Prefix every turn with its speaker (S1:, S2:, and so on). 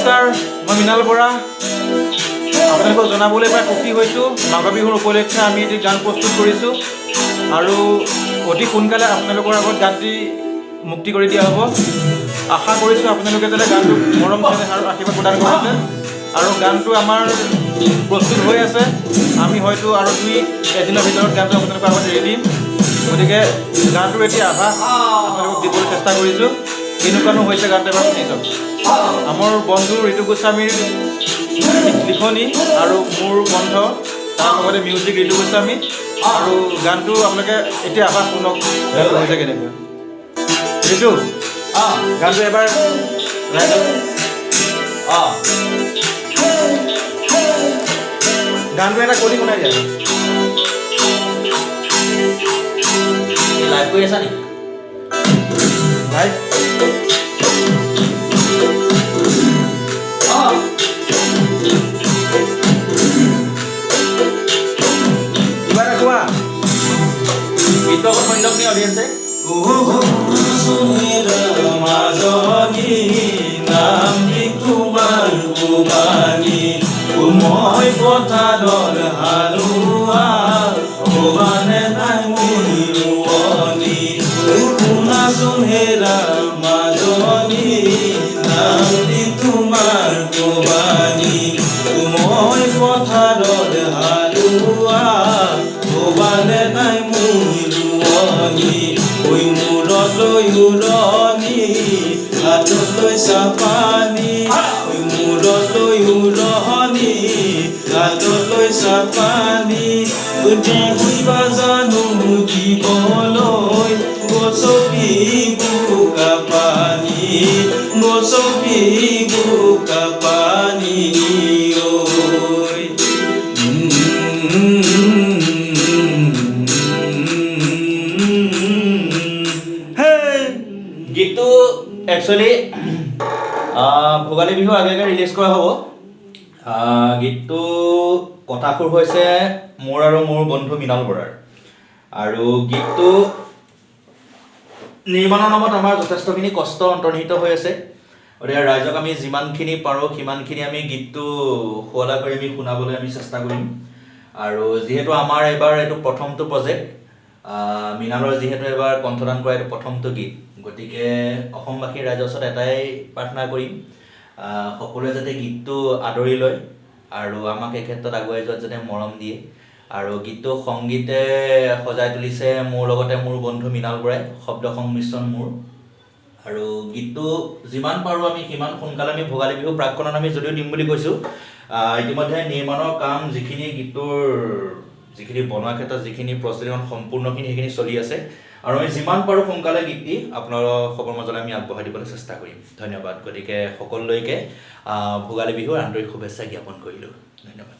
S1: নমস্কাৰ, মই মৃণাল বৰা। আপোনালোকক জনাবলৈ পাই সুখী হৈছোঁ। মাঘ বিহুৰ উপলক্ষে আমি এটি গান প্ৰস্তুত কৰিছোঁ আৰু অতি সোনকালে আপোনালোকৰ আগত গানটি মুক্তি কৰি দিয়া হ'ব। আশা কৰিছোঁ আপোনালোকে যাতে গানটো মৰম চেনেহ আৰু আশীৰ্বাদ প্ৰদান কৰিছে। আৰু গানটো আমাৰ প্ৰস্তুত হৈ আছে। আমি হয়তো আৰু এদিনৰ ভিতৰত গানটো আপোনালোকৰ আগত এৰি দিম। গতিকে গানটোৰ এতিয়া আভাস আপোনালোকক দিবলৈ চেষ্টা কৰিছোঁ। কেনেকুৱানো হৈছে গানটো এবাৰ শুনি চাওক। আমাৰ বন্ধু ঋতু গোস্বামীৰ লিখনি আৰু মোৰ কণ্ঠ, তাৰ লগতে মিউজিক ঋতু গোস্বামী। আৰু গানটো আপোনালোকে এতিয়া আভাস শুনক গানটো হৈছে কেনেকুৱা। ঋতু গানটো এবাৰ গানটো এটা কলি শুনাই দিয়া।
S2: লাইভ কৰি আছা নেকি?
S1: লাইভ কিবা এটা কোৱা।
S2: গীতটো অকণ শুনি লওক নি অডিয়েঞ্চে।
S3: মই পথাৰৰ হালোৱা ভবানে নাই মুনি শুনাচোন হেৰা মাজনী নামটি তোমাৰ ভবানী মই পথাৰৰ হালোৱা ভবানে নাই মুনি ঐ মূৰলৈ উৰণি হাতলৈ চাপানী ঐ মূৰলৈ উৰণি হাতলৈ চাপানী দিবা জানো দিবলৈ গছকি বোকা পানী গছকি বোকা পানী ঐ
S2: গীতটো একচুৱেলি ভোগালী বিহুৰ আগে আগে ৰিলিজ কৰা হ'ব। গীতটো কথাসুৰ হৈছে মোৰ আৰু মোৰ বন্ধু মৃণাল বৰাৰ। আৰু গীতটো নিৰ্মাণৰ নামত আমাৰ যথেষ্টখিনি কষ্ট অন্তৰ্নিহিত হৈ আছে। গতিকে ৰাইজক আমি যিমানখিনি পাৰোঁ সিমানখিনি আমি গীতটো শুৱলা কৰি আমি শুনাবলৈ আমি চেষ্টা কৰিম। আৰু যিহেতু আমাৰ এইবাৰ এইটো প্ৰথমটো প্ৰজেক্ট, মৃণালৰ যিহেতু এবাৰ কণ্ঠদান কৰা এইটো প্ৰথমটো গীত, গতিকে অসমবাসীৰ ৰাইজৰ ওচৰত এটাই প্ৰাৰ্থনা কৰিম, সকলোৱে যাতে গীতটো আদৰি লয় আৰু আমাক এই ক্ষেত্ৰত আগুৱাই যোৱাত যাতে মৰম দিয়ে। আৰু গীতটো সংগীতে সজাই তুলিছে মোৰ লগতে মোৰ বন্ধু মৃণাল বৰাই, শব্দ সংমিশ্ৰণ মোৰ। আৰু গীতটো যিমান পাৰোঁ আমি সিমান সোনকালে আমি ভোগালী বিহু প্ৰাক্কণত আমি যদিও দিম বুলি কৈছোঁ, ইতিমধ্যে নিৰ্মাণৰ কাম যিখিনি গীতটোৰ যিখিনি বনোৱাৰ ক্ষেত্ৰত যিখিনি প্ৰস্তুতিকৰণ সম্পূৰ্ণখিনি সেইখিনি চলি আছে। আৰু আমি যিমান পাৰোঁ সোনকালে গীতটি আপোনালোকৰ মাজলৈ আমি আগবঢ়াই দিবলৈ চেষ্টা কৰিম। ধন্যবাদ। গতিকে সকলোলৈকে ভোগালী বিহুৰ আন্তৰিক শুভেচ্ছা জ্ঞাপন কৰিলোঁ। ধন্যবাদ।